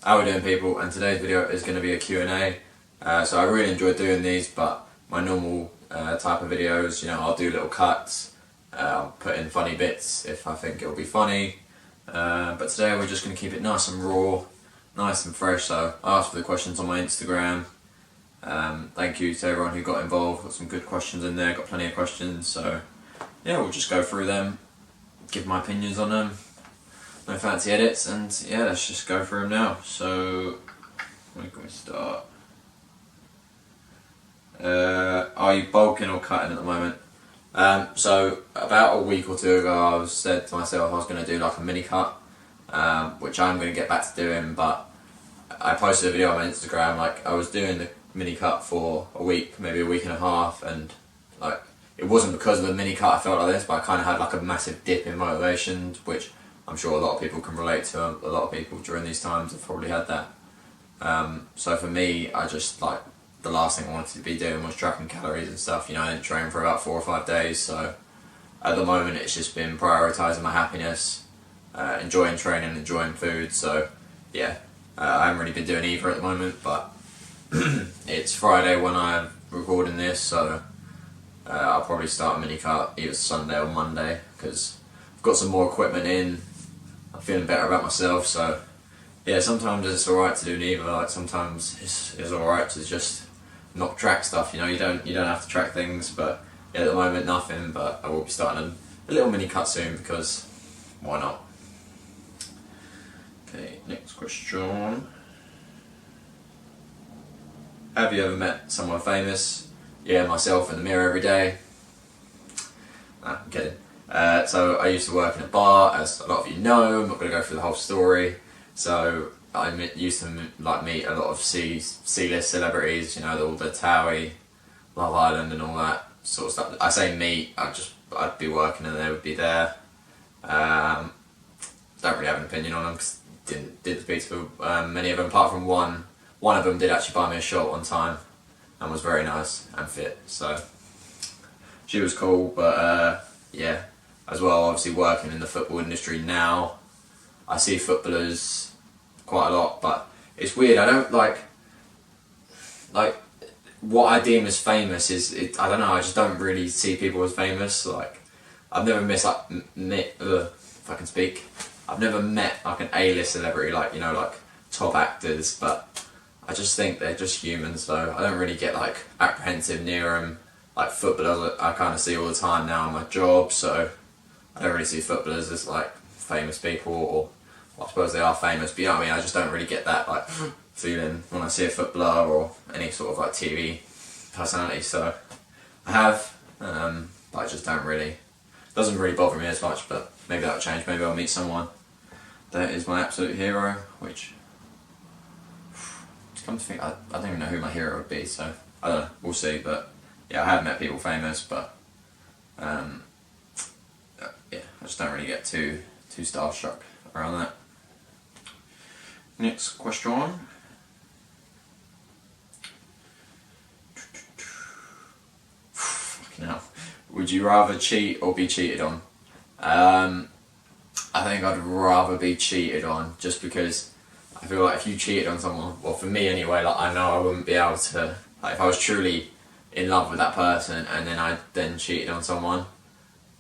How are we doing, people? And today's video is going to be a Q&A. So I really enjoy doing these, but my normal type of videos, I'll do little cuts, I'll put in funny bits if I think it'll be funny. But today we're just going to keep it nice and raw, nice and fresh. So I asked for the questions on my Instagram. Thank you to everyone who got involved. Got some good questions in there, got plenty of questions. So yeah, we'll just go through them, give my opinions on them. No fancy edits, and yeah, let's just go through them now. So, where can we start? Are you bulking or cutting at the moment? So about a week or two ago, I said to myself I was going to do like a mini cut, which I'm going to get back to doing. But I posted a video on my Instagram, like I was doing the mini cut for a week, maybe a week and a half, and like it wasn't because of the mini cut I felt like this, but I kind of had like a massive dip in motivation, which I'm sure a lot of people can relate to. A lot of people during these times have probably had that. So for me, I just like the last thing I wanted to be doing was tracking calories and stuff. I didn't train for about 4 or 5 days, so at the moment it's just been prioritising my happiness, enjoying training, enjoying food. So yeah, I haven't really been doing either at the moment, but it's Friday when I'm recording this, so I'll probably start a mini cut either Sunday or Monday because I've got some more equipment in. I'm feeling better about myself, so yeah, sometimes it's alright to do neither. Like sometimes it's alright to just not track stuff, you don't have to track things, but yeah, at the moment nothing, but I will be starting a little mini cut soon because why not? Okay, next question. Have you ever met someone famous? Yeah, myself in the mirror every day. Nah, I'm kidding. So I used to work in a bar, as a lot of you know. I'm not going to go through the whole story. So I used to meet a lot of C-list celebrities, all the Towie, Love Island and all that sort of stuff. I say meet, I'd be working and they would be there. Don't really have an opinion on them because didn't speak to many of them, apart from one. One of them did actually buy me a shot one time and was very nice and fit, so she was cool. But yeah, as well, obviously working in the football industry now, I see footballers quite a lot, but it's weird. I don't like what I deem as famous I don't know. I just don't really see people as famous. Like I've never if I can speak, I've never met like an A-list celebrity, like top actors, but I just think they're just humans, so I don't really get like apprehensive near them. Like footballers, I kind of see all the time now in my job, so I don't really see footballers as like famous people, or well, I suppose they are famous, but you know what I mean. I just don't really get that like feeling when I see a footballer or any sort of like TV personality. So I have, but I just don't really. Doesn't really bother me as much, but maybe that'll change. Maybe I'll meet someone that is my absolute hero, which. Come to think, I don't even know who my hero would be, so I don't know, we'll see. But yeah, I have met people famous, but yeah, I just don't really get too starstruck around that. Next question. Fucking hell. Would you rather cheat or be cheated on? I think I'd rather be cheated on, just because I feel like if you cheated on someone, well for me anyway, like I know I wouldn't be able to, like if I was truly in love with that person and then I cheated on someone,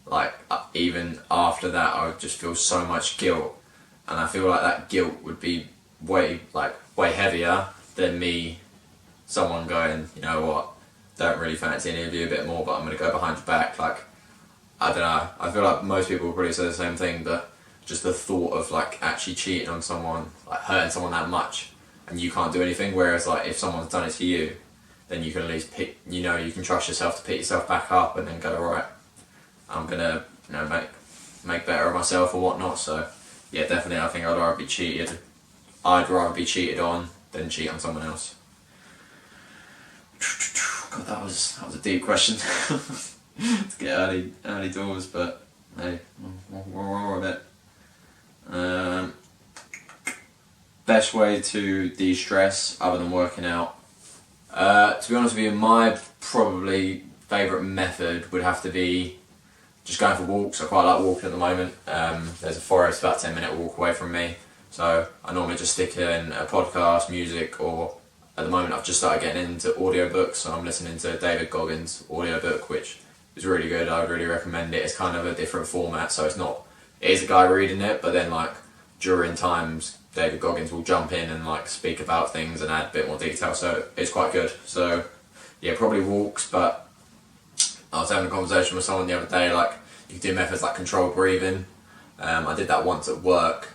like even after that I would just feel so much guilt, and I feel like that guilt would be way heavier than someone going, you know what, don't really fancy any of you a bit more, but I'm going to go behind your back. Like I don't know, I feel like most people would probably say the same thing, but just the thought of like actually cheating on someone, like hurting someone that much, and you can't do anything. Whereas like if someone's done it to you, then you can at least you can trust yourself to pick yourself back up and then go, alright, I'm gonna make better of myself or whatnot. So yeah, definitely I think I'd rather be cheated. I'd rather be cheated on than cheat on someone else. God, that was a deep question to get early doors, but hey, we're all with it. Best way to de-stress other than working out? To be honest with you, my probably favourite method would have to be just going for walks. I quite like walking at the moment. There's a forest about a 10-minute walk away from me, So I normally just stick in a podcast, music, or at the moment I've just started getting into audiobooks, so I'm listening to David Goggins' audiobook, which is really good. I would really recommend it. It's kind of a different format, so it is a guy reading it, but then like during times David Goggins will jump in and like speak about things and add a bit more detail, so it's quite good. So yeah, probably walks, but I was having a conversation with someone the other day, like you can do methods like controlled breathing. I did that once at work.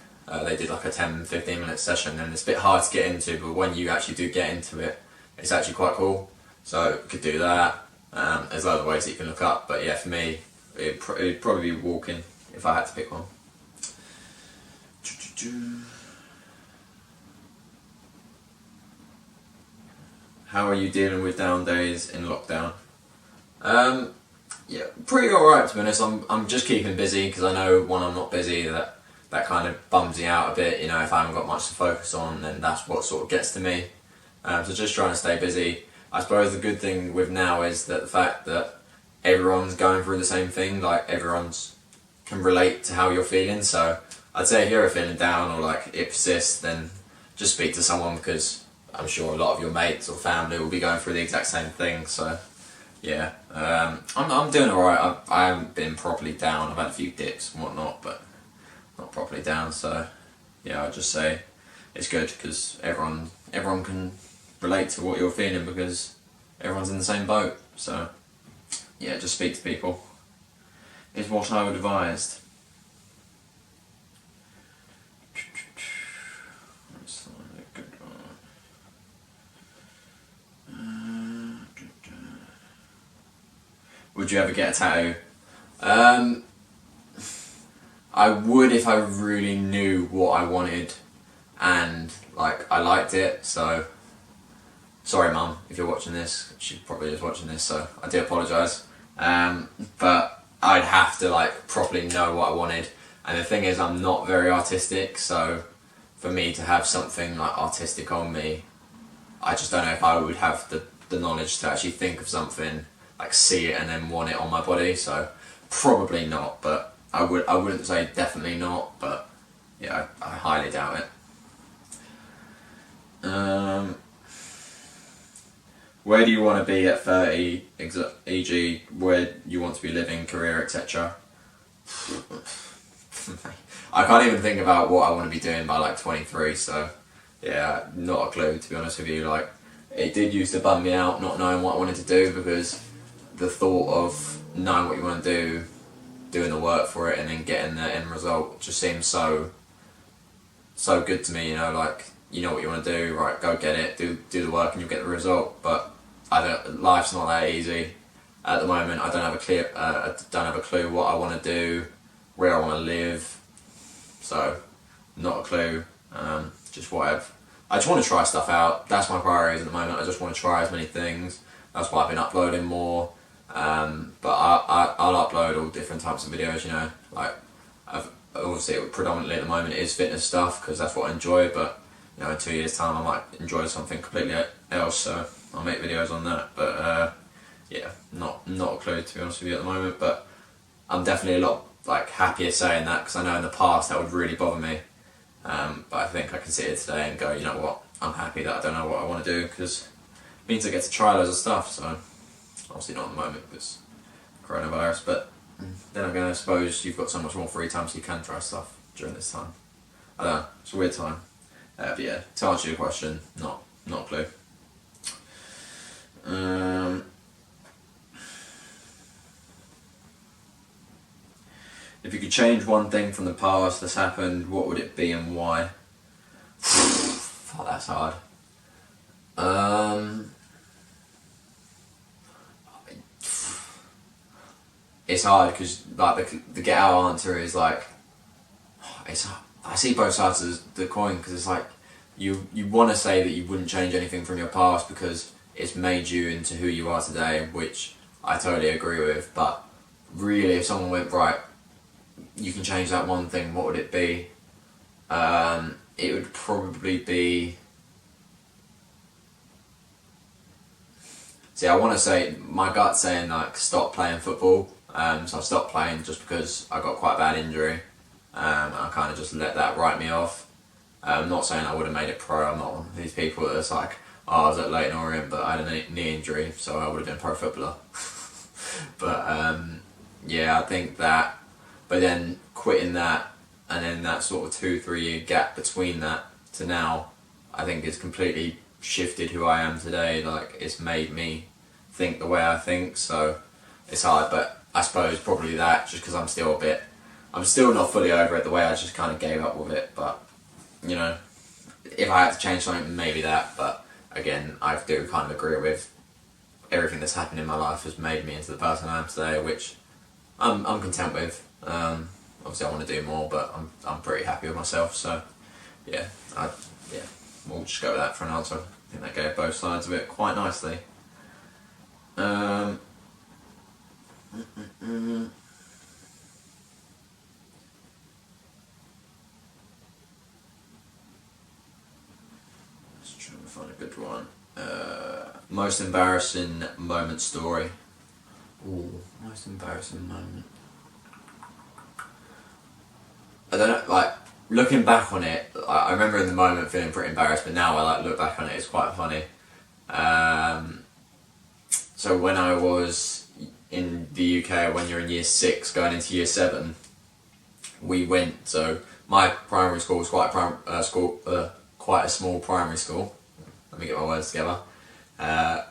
They did like a 10-15 minute session, and it's a bit hard to get into, but when you actually do get into it, it's actually quite cool. So you could do that. There's other ways that you can look up, but yeah, for me, it'd probably be walking if I had to pick one. How are you dealing with down days in lockdown? Yeah, pretty alright to be honest. I'm just keeping busy, because I know when I'm not busy that kind of bums me out a bit. You know, if I haven't got much to focus on, then that's what sort of gets to me. So just trying to stay busy. I suppose the good thing with now is that the fact that everyone's going through the same thing, like everyone's can relate to how you're feeling. So I'd say if you're feeling down or like it persists, then just speak to someone, because I'm sure a lot of your mates or family will be going through the exact same thing. So yeah, I'm doing alright. I haven't been properly down. I've had a few dips and whatnot, but not properly down. So yeah, I'd just say it's good, because everyone can relate to what you're feeling, because everyone's in the same boat. So yeah, just speak to people is what I would advise. Let's find a good one. Would you ever get a tattoo? I would if I really knew what I wanted and like I liked it. So sorry mum, if you're watching this. She probably is watching this, so I do apologise. But I'd have to like properly know what I wanted, and the thing is I'm not very artistic, so for me to have something like artistic on me, I just don't know if I would have the knowledge to actually think of something, like see it and then want it on my body. So probably not, but I wouldn't say definitely not, but yeah, I highly doubt it. Where do you want to be at 30, e.g. where you want to be living, career, etc.? I can't even think about what I want to be doing by like 23, so yeah, not a clue, to be honest with you. Like, it did used to bum me out not knowing what I wanted to do, because the thought of knowing what you want to do, doing the work for it, and then getting the end result just seems so good to me, you know, like, you know what you want to do, right, go get it, do the work and you'll get the result. But life's not that easy. At the moment I don't have a clue what I want to do, where I want to live, so not a clue. Just I just want to try stuff out. That's my priorities at the moment. I just want to try as many things. That's why I've been uploading more. But I'll upload all different types of videos, you know, like obviously predominantly at the moment it is fitness stuff, because that's what I enjoy, but you know, in 2 years time I might enjoy something completely else, so I'll make videos on that. But yeah, not a clue, to be honest with you, at the moment. But I'm definitely a lot like happier saying that, because I know in the past that would really bother me. But I think I can sit here today and go, you know what, I'm happy that I don't know what I want to do, because it means I get to try loads of stuff. So obviously not at the moment because coronavirus, but then again I suppose you've got so much more free time, so you can try stuff during this time. I don't know, it's a weird time. But yeah, to answer your question, not a clue. If you could change one thing from the past that's happened, what would it be and why? Fuck, that's hard. It's hard, because like the get out answer is like, I see both sides of the coin, because it's like you want to say that you wouldn't change anything from your past because it's made you into who you are today, which I totally agree with. But really, if someone went, right, you can change that one thing, what would it be? It would probably be, see, I want to say, my gut's saying like stop playing football. So I stopped playing just because I got quite a bad injury. I kind of just let that write me off. I'm not saying I would have made it pro. I'm not one of these people that's like, oh, I was at Leyton Orient, but I had a knee injury, so I would have been a pro footballer. But yeah, I think that. But then quitting that, and then that sort of 2-3 year gap between that to now, I think it's completely shifted who I am today. Like, it's made me think the way I think, so it's hard. But I suppose probably that, just because I'm still not fully over it, the way I just kind of gave up with it. But, you know, if I had to change something, maybe that. But again, I do kind of agree with everything that's happened in my life has made me into the person I am today, which I'm content with. Obviously I want to do more, but I'm pretty happy with myself, so yeah, we'll just go with that for an answer. I think that gave both sides of it quite nicely. Just trying to find a good one. Most embarrassing moment story. Ooh, most embarrassing moment. I don't know, like, looking back on it, I remember in the moment feeling pretty embarrassed, but now I like look back on it, it's quite funny. So when I was in the UK, when you're in year 6 going into year 7, we went, so my primary school was quite a small primary school. Let me get my words together.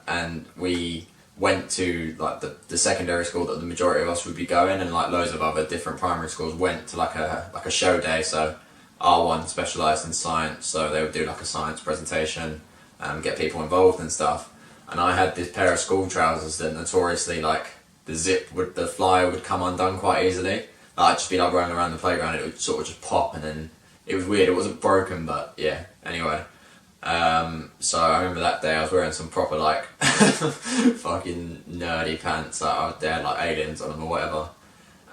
And we went to like the secondary school that the majority of us would be going, and like loads of other different primary schools went to like a show day. So R1 specialised in science, so they would do like a science presentation and get people involved and stuff. And I had this pair of school trousers that notoriously, like, the flyer would come undone quite easily. I'd just be like running around the playground, it would sort of just pop, and then it was weird. It wasn't broken, but yeah. Anyway. So I remember that day I was wearing some proper like fucking nerdy pants. They had like aliens on them or whatever,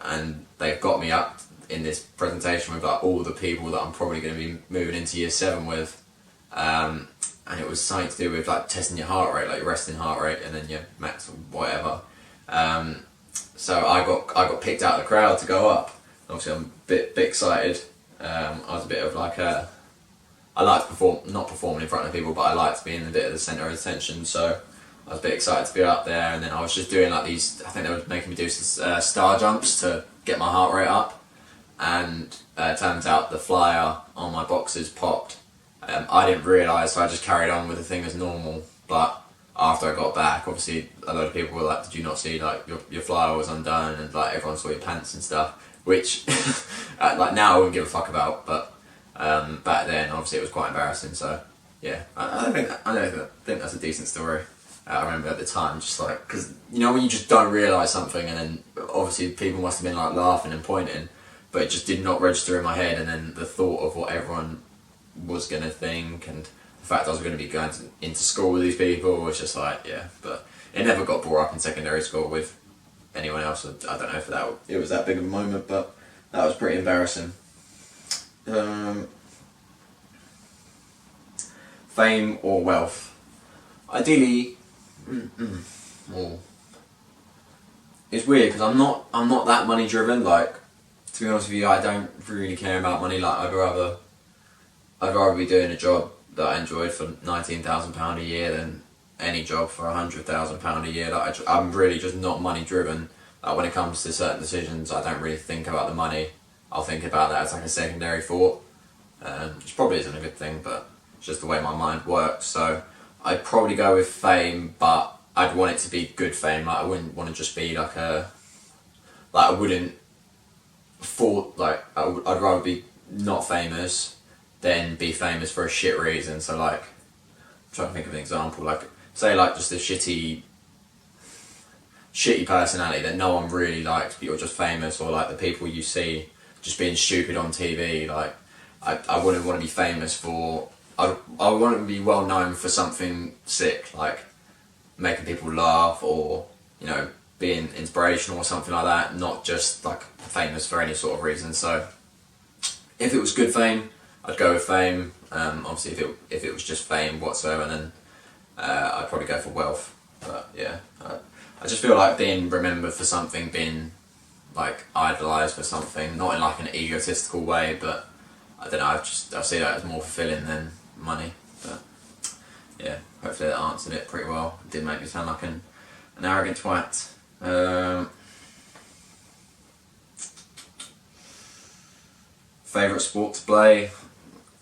and they got me up in this presentation with like all the people that I'm probably going to be moving into year 7 with, and it was something to do with like testing your heart rate, like your resting heart rate, and then your max or whatever. So I got picked out of the crowd to go up. Obviously I'm a bit excited. I was a bit of like I like to not performing in front of people, but I like being a bit of the centre of attention, so I was a bit excited to be up there. And then I was just doing like these, I think they were making me do star jumps to get my heart rate up, and it turns out the flyer on my boxes popped. I didn't realise, so I just carried on with the thing as normal, but after I got back, obviously a lot of people were like, did you not see like your flyer was undone, and like everyone saw your pants and stuff, which like now I wouldn't give a fuck about, but back then obviously it was quite embarrassing. So yeah, I think that's a decent story. I remember at the time, just like, because you know when you just don't realise something, and then obviously people must have been like laughing and pointing, but it just did not register in my head, and then the thought of what everyone was going to think, and the fact I was going to be going into school with these people was just like, yeah. But it never got brought up in secondary school with anyone else. I don't know if it was that big of a moment, but that was pretty embarrassing. Fame or wealth? Ideally, it's weird because I'm not that money driven. Like, to be honest with you, I don't really care about money. Like, I'd rather be doing a job that I enjoyed for £19,000 a year than any job for £100,000 a year. Like, I'm really just not money driven. Like, when it comes to certain decisions, I don't really think about the money. I'll think about that as like a secondary thought, which probably isn't a good thing, but it's just the way my mind works. So I'd probably go with fame, but I'd want it to be good fame. Like, I wouldn't want to just be like I wouldn't I'd rather be not famous than be famous for a shit reason. So like, I'm trying to think of an example. Like, say like just a shitty personality that no one really likes, but you're just famous, or like the people you see just being stupid on TV. Like, I wouldn't want to be famous for. I want to be well known for something sick, like making people laugh, or you know, being inspirational or something like that. Not just like famous for any sort of reason. So if it was good fame, I'd go with fame. Obviously, if it was just fame whatsoever, then I'd probably go for wealth. But yeah, I just feel like being remembered for something, being like idolised for something, not in like an egotistical way, but I don't know. I see that as more fulfilling than money. But yeah, hopefully that answered it pretty well. It did make me sound like an arrogant twat. Favourite sport to play?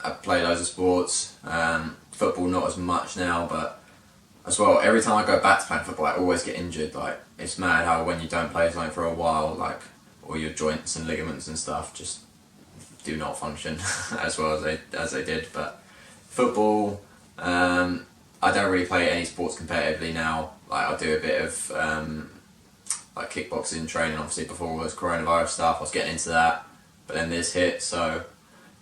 I play loads of sports. Football not as much now, but as well, every time I go back to playing football, I always get injured. Like, it's mad how when you don't play something for a while, like, all your joints and ligaments and stuff just do not function as well as they did. But football, I don't really play any sports competitively now. Like, I do a bit of like kickboxing training, obviously before all this coronavirus stuff. I was getting into that, but then this hit, so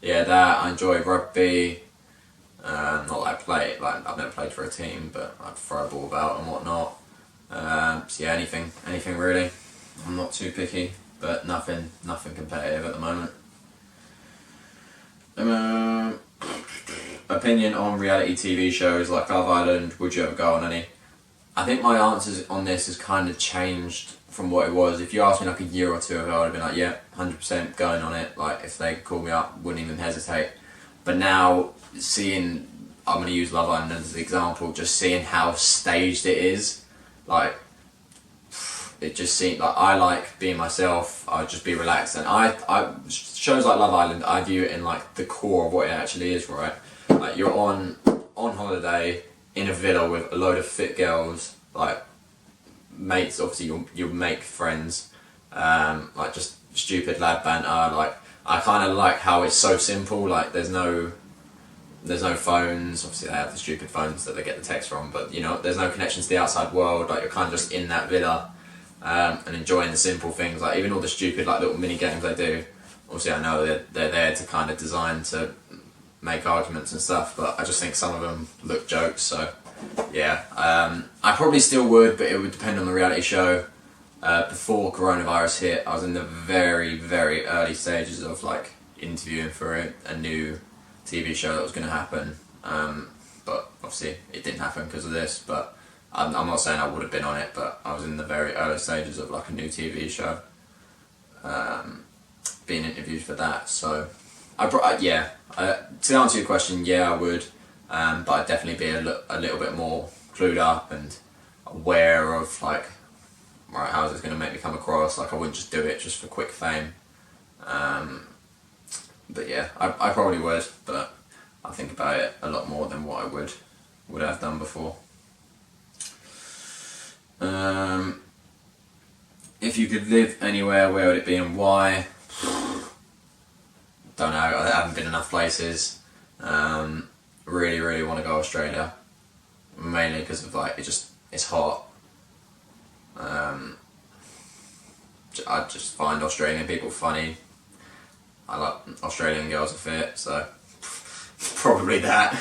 yeah, that. I enjoy rugby. Not that I play it, like I've never played for a team, but I throw a ball about and whatnot. So yeah, anything really. I'm not too picky, but nothing competitive at the moment. Opinion on reality TV shows like Love Island, would you ever go on any? I think my answers on this has kind of changed from what it was. If you asked me like a year or two ago, I would have been like, yeah, 100% going on it. Like, if they called me up, wouldn't even hesitate. But now, seeing, I'm going to use Love Island as an example, just seeing how staged it is, like, it just seemed like I like being myself. I would just be relaxed, and I shows like Love Island, I view it in like the core of what it actually is, right? Like, you're on holiday in a villa with a load of fit girls, like mates. Obviously, you'll make friends, like just stupid lad banter. Like, I kind of like how it's so simple. Like, there's no phones. Obviously, they have the stupid phones that they get the text from, but you know, there's no connection to the outside world. Like, you're kind of just in that villa. And enjoying the simple things, like even all the stupid like little mini games they do. Obviously, I know they're there to kind of design to make arguments and stuff, but I just think some of them look jokes. So yeah, I probably still would, but it would depend on the reality show. Before coronavirus hit, I was in the very, very early stages of like interviewing for a new TV show that was going to happen, but obviously it didn't happen because of this. But I'm not saying I would have been on it, but I was in the very early stages of like a new TV show, being interviewed for that. So, to answer your question, yeah, I would, but I'd definitely be a little bit more clued up and aware of like, right, how is this going to make me come across? Like, I wouldn't just do it just for quick fame. But yeah, I probably would, but I think about it a lot more than what I would have done before. If you could live anywhere, where would it be and why? Don't know, I haven't been enough places. Really, really want to go to Australia. Mainly because of like, it's hot. I just find Australian people funny. I like Australian girls are fit, so probably that.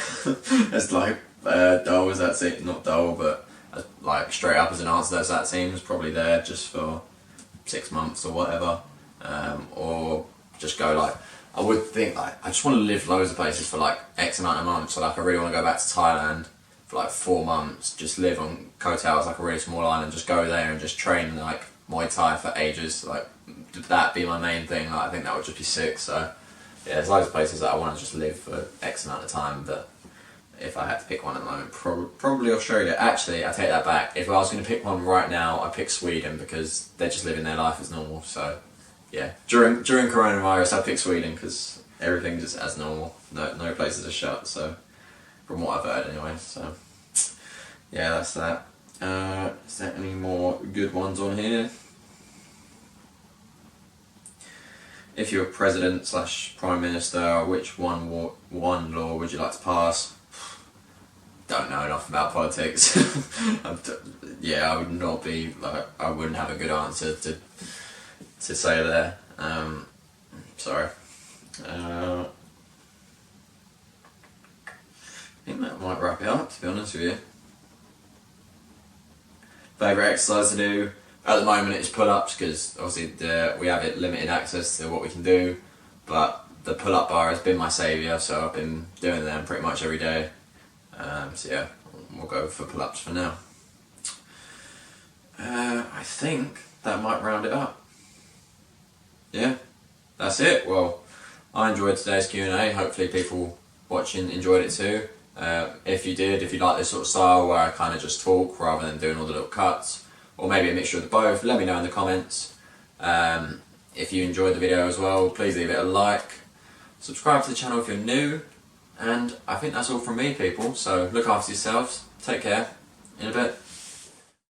It's like dull as that seems, not dull, but like straight up as an answer as that seems, probably there just for 6 months or whatever, or just go like, I would think like, I just want to live loads of places for like X amount of months. So like, I really want to go back to Thailand for like 4 months, just live on Koh Tao, like a really small island, just go there and just train like Muay Thai for ages. Like, that be my main thing. Like, I think that would just be sick. So yeah, there's loads of places that I want to just live for X amount of time, but if I had to pick one at the moment, probably Australia. Actually, I take that back. If I was going to pick one right now, I'd pick Sweden, because they're just living their life as normal. So yeah, during coronavirus, I'd pick Sweden because everything just as normal. No places are shut. So from what I've heard, anyway. So yeah, that's that. Is there any more good ones on here? If you're president / prime minister, which one law would you like to pass? Don't know enough about politics. Yeah, I would not be like, I wouldn't have a good answer to say there. Sorry. I think that might wrap it up, to be honest with you. Favourite exercise to do? At the moment it's pull-ups, because obviously we have limited access to what we can do, but the pull-up bar has been my saviour, so I've been doing them pretty much every day. So yeah, we'll go for pull-ups for now. I think that might round it up. Yeah, that's it. Well, I enjoyed today's Q&A. Hopefully people watching enjoyed it too. If you did, if you like this sort of style where I kind of just talk rather than doing all the little cuts, or maybe a mixture of the both, let me know in the comments. If you enjoyed the video as well, please leave it a like. Subscribe to the channel if you're new. And I think that's all from me, people. So look after yourselves. Take care. In a bit.